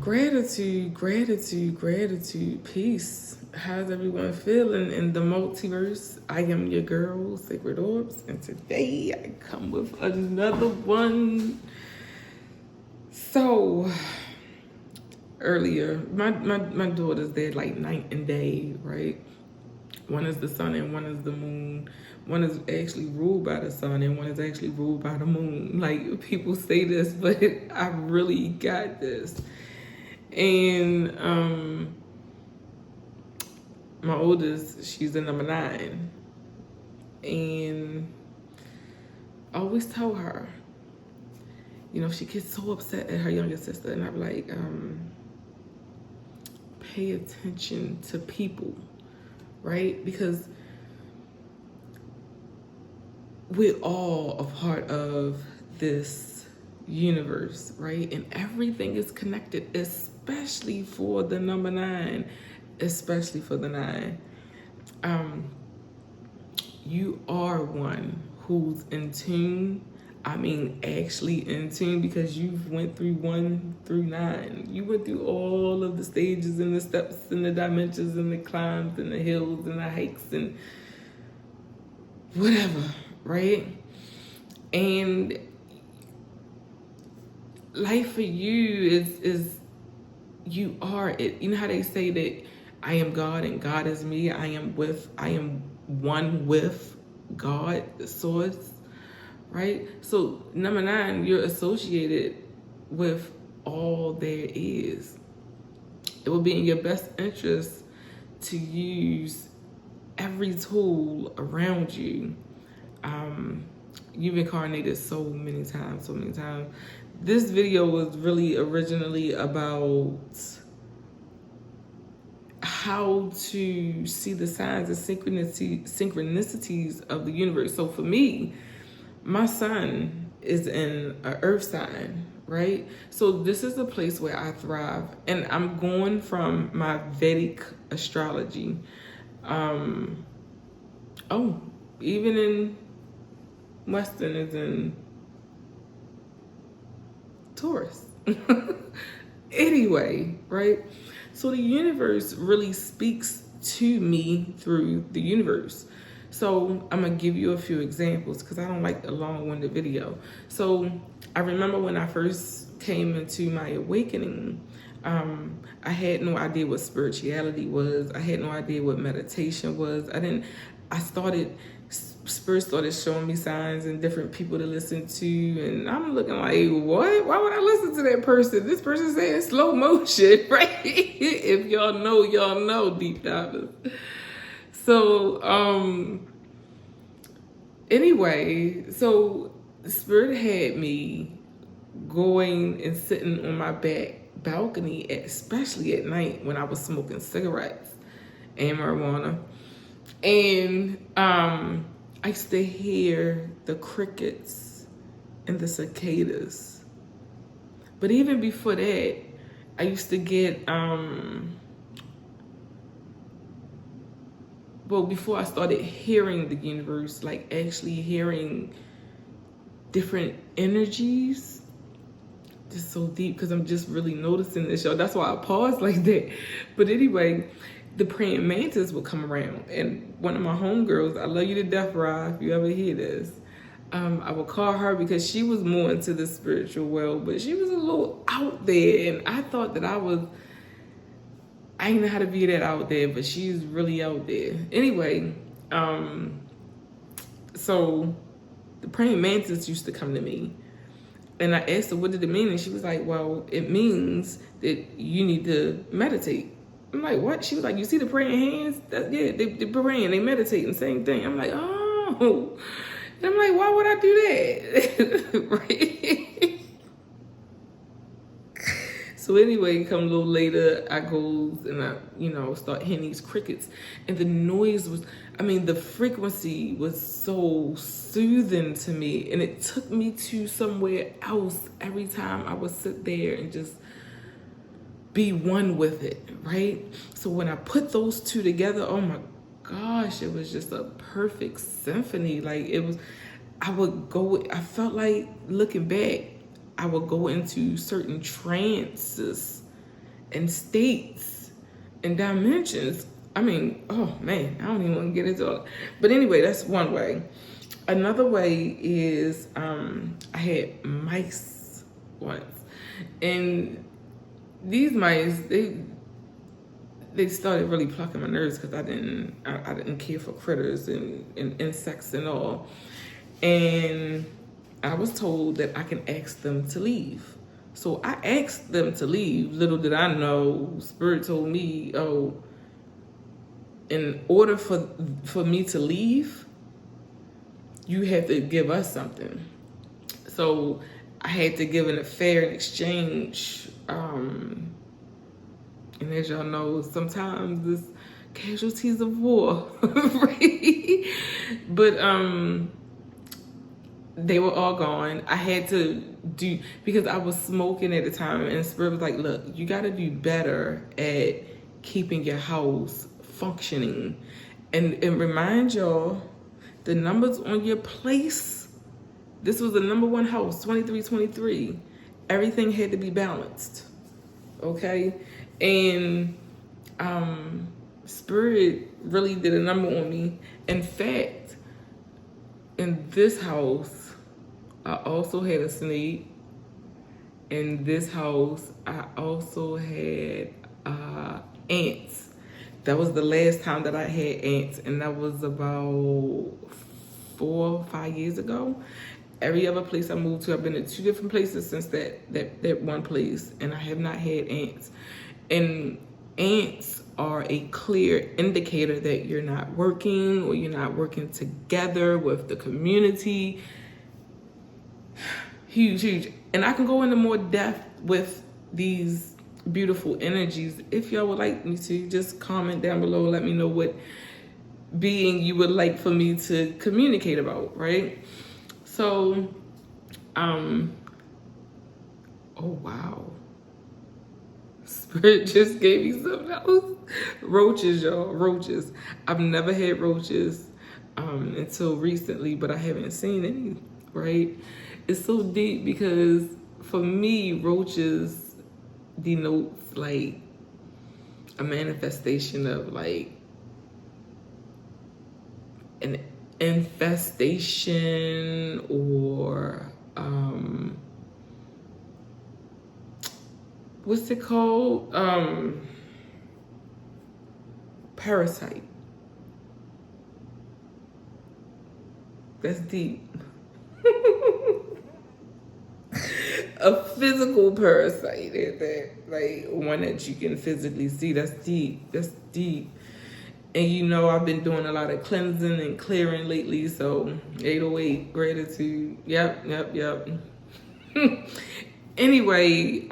Gratitude, gratitude, gratitude, peace. How's everyone feeling in the multiverse? I am your girl, Sacred Orbs, and today I come with another one. So, earlier, my daughters, they're like night and day, right? One is the sun and one is the moon. One is actually ruled by the sun and one is actually ruled by the moon. Like, people say this, but I really got this. And my oldest, she's the number 9. And I always tell her, you know, she gets so upset at her younger sister, and I'm like, pay attention to people, right? Because we're all a part of this universe, right? And everything is connected, especially for the number 9, especially for the 9. You are one who's in tune. I mean, actually in tune, because you've went through 1 through 9. You went through all of the stages and the steps and the dimensions and the climbs and the hills and the hikes and whatever, right? And life for you is you are it. You know how they say that I am God and God is me. I am one with God, the source, right? So number 9, you're associated with all there is. It will be in your best interest to use every tool around you. You've incarnated so many times. This video was really originally about how to see the signs and synchronicities of the universe. So for me, my sun is in an earth sign, right? So this is the place where I thrive. And I'm going from my Vedic astrology. Even in Western is in Taurus. Anyway, right? So the universe really speaks to me through the universe. So I'm gonna give you a few examples because I don't like a long-winded video. So I remember when I first came into my awakening, I had no idea what spirituality was. I had no idea what meditation was. Spirit started showing me signs and different people to listen to, and I'm looking like, what? Why would I listen to that person? This person saying slow motion, right? If y'all know, deep divers. So, anyway, so Spirit had me going and sitting on my back balcony, especially at night when I was smoking cigarettes and marijuana. And I used to hear the crickets and the cicadas. But even before that, I used to get, before I started hearing the universe, like actually hearing different energies, just so deep, because I'm just really noticing this, y'all. That's why I paused like that. But anyway, the praying mantis would come around, and one of my homegirls, I love you to death, Ra, if you ever hear this, I would call her because she was more into the spiritual world, but she was a little out there, and I thought that I didn't know how to be that out there, but she's really out there. Anyway, so the praying mantis used to come to me, and I asked her, what did it mean? And she was like, well, it means that you need to meditate. I'm like, what? She was like, you see the praying hands? They praying, they meditating, same thing. I'm like, oh. And I'm like, why would I do that? Right? So anyway, come a little later, I goes and I, start hearing these crickets. And the noise was, the frequency was so soothing to me. And it took me to somewhere else every time I would sit there and just be one with it, right? So when I put those two together, oh my gosh, it was just a perfect symphony. Like I felt like, looking back, I would go into certain trances and states and dimensions. I mean, oh man, I don't even want to get into it. But anyway, that's one way. Another way is I had mice once, and these mice they started really plucking my nerves because I didn't care for critters and insects and all, and I was told that I can ask them to leave. So I asked them to leave. Little did I know, Spirit told me, oh, in order for me to leave, you have to give us something. So I had to give an affair in exchange. And as y'all know, sometimes it's casualties of war, right? But they were all gone. I had to do, because I was smoking at the time, and Spirit was like, look, you got to do better at keeping your house functioning. And remind y'all, the numbers on your place, this was the number one house, 2323. Everything had to be balanced, okay? And Spirit really did a number on me. In fact, in this house, I also had a snake. In this house, I also had ants. That was the last time that I had ants, and that was about 4 or 5 years ago. Every other place I moved to, I've been to 2 different places since that one place, and I have not had ants. And ants are a clear indicator that you're not working, or you're not working together with the community. Huge, huge. And I can go into more depth with these beautiful energies. If y'all would like me to, just comment down below. Let me know what being you would like for me to communicate about, right? So, oh wow. Spirit just gave me something else. Roaches, y'all, roaches. I've never had roaches until recently, but I haven't seen any, right? It's so deep because for me, roaches denotes like a manifestation of like an infestation, or what's it called? Parasite. That's deep. A physical parasite, that like one that you can physically see. That's deep. That's deep. And you know, I've been doing a lot of cleansing and clearing lately. So 808 gratitude. Yep. Anyway,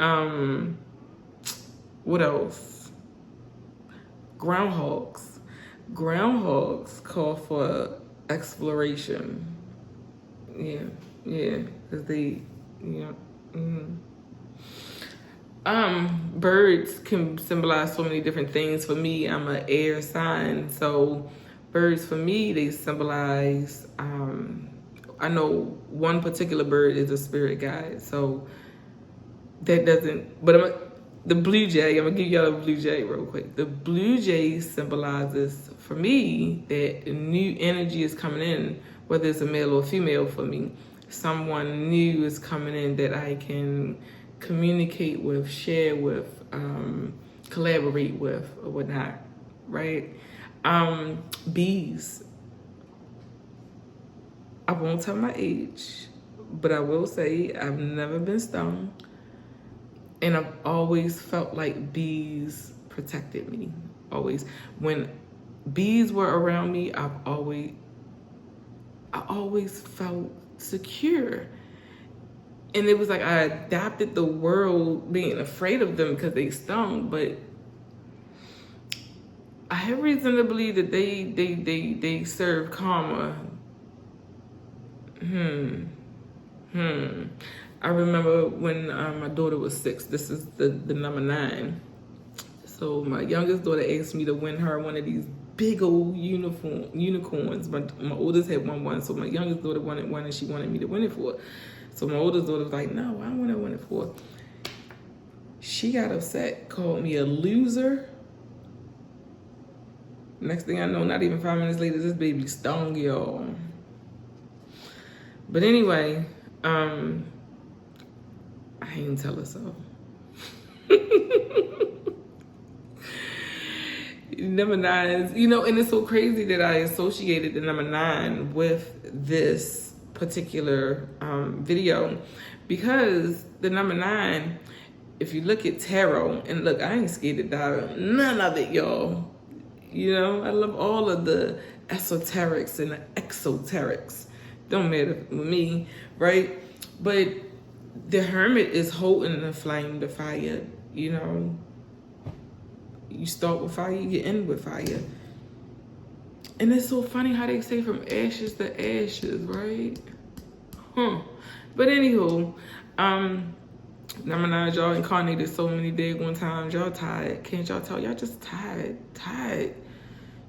what else? Groundhogs. Groundhogs call for exploration. Yeah, because they, birds can symbolize so many different things. For me, I'm an air sign, so birds for me, they symbolize, I know one particular bird is a spirit guide, so that doesn't, but the blue jay, I'm gonna give y'all a blue jay real quick. The blue jay symbolizes for me that new energy is coming in, whether it's a male or female. For me, someone new is coming in that I can communicate with, share with, collaborate with, or whatnot, right? Bees. I won't tell my age, but I will say I've never been stung, and I've always felt like bees protected me. Always. When bees were around me, I always felt secure. And it was like I adapted the world being afraid of them because they stung, but I have reason to believe that they serve karma. I remember when my daughter was 6. This is the number 9. So my youngest daughter asked me to win her one of these big old unicorns. My oldest had won, so my youngest daughter wanted one, and she wanted me to win it for her. So my oldest daughter was like, no, I want to win it for her. She got upset, called me a loser. Next thing I know, not even 5 minutes later, this baby stung, y'all. But anyway, I ain't tell her so. Number 9, you know, and it's so crazy that I associated the number 9 with this particular video, because the number 9, if you look at tarot, and look, I ain't scared to dive none of it, y'all. You know, I love all of the esoterics and the exoterics. Don't matter with me, right? But the Hermit is holding the flame, the fire, you know. You start with fire, you end with fire. And it's so funny how they say from ashes to ashes, right? But anywho, number 9, y'all incarnated so many daggone times. Y'all tired. Can't y'all tell? Y'all just tired.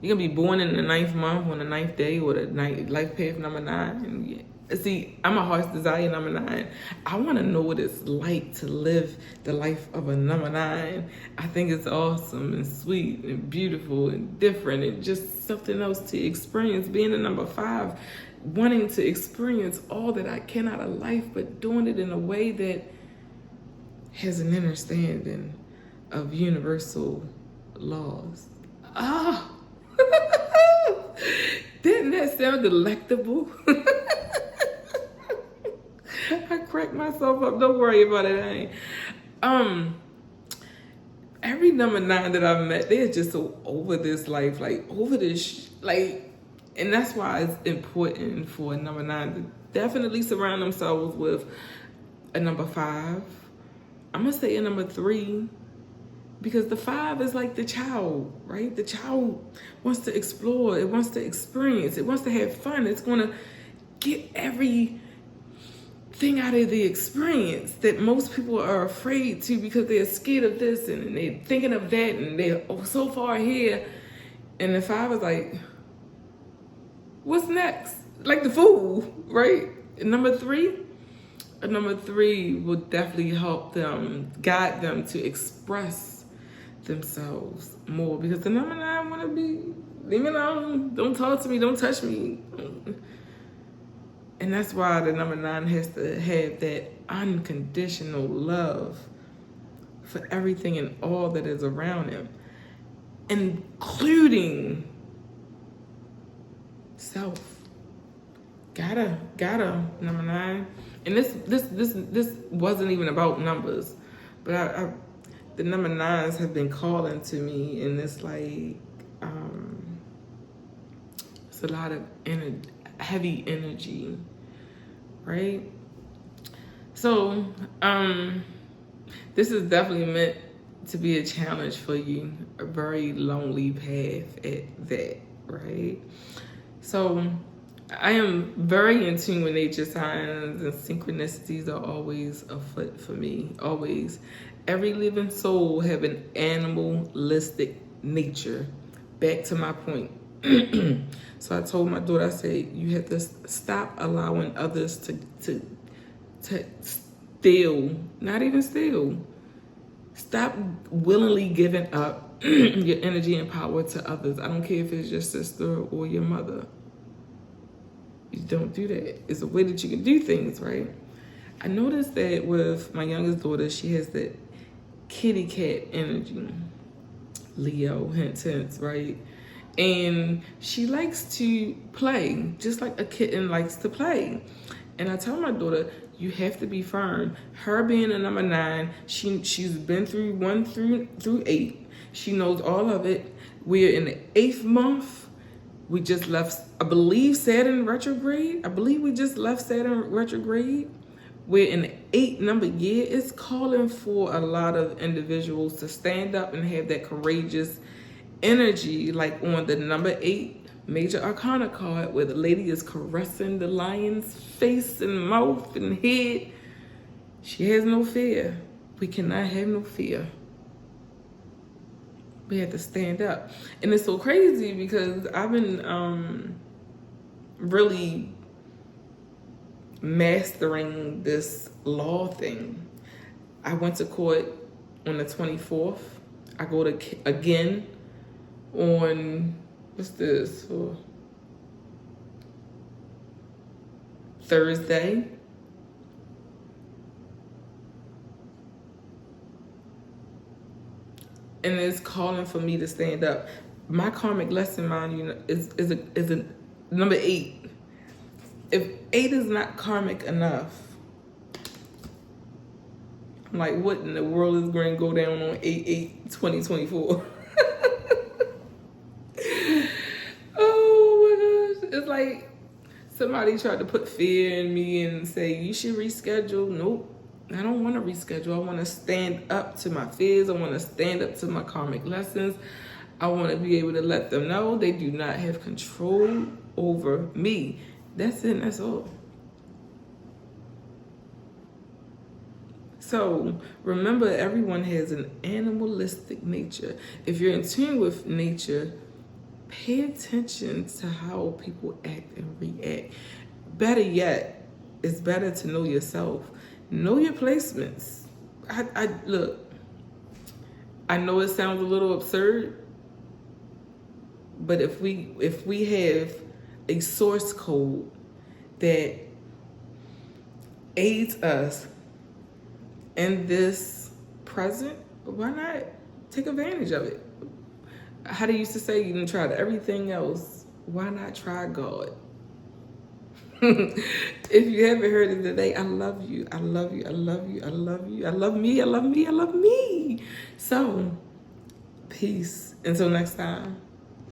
You're going to be born in the 9th month on the 9th day or the life path number 9. And see, I'm a heart's desire number 9. I want to know what it's like to live the life of a number 9. I think it's awesome and sweet and beautiful and different and just something else to experience. Being a number 5, wanting to experience all that I can out of life, but doing it in a way that has an understanding of universal laws. Didn't that sound delectable? I cracked myself up. Don't worry about it. Every number 9 that I've met, they're just so over this life, like over this, and that's why it's important for a number 9 to definitely surround themselves with a number 5. I'm gonna say a number 3. Because the 5 is like the child, right? The child wants to explore. It wants to experience. It wants to have fun. It's going to get everything out of the experience that most people are afraid to, because they're scared of this and they're thinking of that and they're so far here. And the 5 is like, what's next? Like the fool, right? And number 3? Number 3 will definitely help them, guide them to express themselves more, because the number 9 want to be, leave me alone, don't talk to me, don't touch me. And that's why the number 9 has to have that unconditional love for everything and all that is around him, including self. Gotta number 9. And this wasn't even about numbers, but the number 9s have been calling to me, and it's like, it's a lot of heavy energy, right? So, this is definitely meant to be a challenge for you, a very lonely path at that, right? So, I am very in tune with nature signs, and synchronicities are always afoot for me, always. Every living soul have an animalistic nature. Back to my point. So I told my daughter, I said, you have to stop allowing others to steal, not even steal. Stop willingly giving up your energy and power to others. I don't care if it's your sister or your mother. You don't do that. It's a way that you can do things, right? I noticed that with my youngest daughter, she has that kitty cat energy. Leo, hint, right? And she likes to play, just like a kitten likes to play. And I tell my daughter, you have to be firm. Her being a number 9, she's been through 1 through 8. She knows all of it. We're in the 8th month. We just left, I believe, Saturn retrograde. We're in the 8th number year. It's calling for a lot of individuals to stand up and have that courageous energy, like on the number 8 major arcana card, where the lady is caressing the lion's face and mouth and head. She has no fear. We cannot have no fear. We have to stand up. And it's so crazy because I've been really mastering this law thing. I went to court on the 24th. I go to again on, what's this, for Thursday. And it's calling for me to stand up. My karmic lesson, mind you, is a number 8. If 8 is not karmic enough, I'm like, what in the world is going to go down on 8/8/2024? Oh my gosh. It's like somebody tried to put fear in me and say, you should reschedule. Nope. I don't want to reschedule. I want to stand up to my fears. I want to stand up to my karmic lessons. I want to be able to let them know they do not have control over me. That's it. That's all. So remember, everyone has an animalistic nature. If you're in tune with nature, pay attention to how people act and react. Better yet, it's better to know yourself. Know your placements. I look, I know it sounds a little absurd, but if we have a source code that aids us in this present, why not take advantage of it? How they used to say, you done tried everything else, why not try God? If you haven't heard it today, I love you. I love you. I love you. I love you. I love me. I love me. I love me. So, peace. Until next time.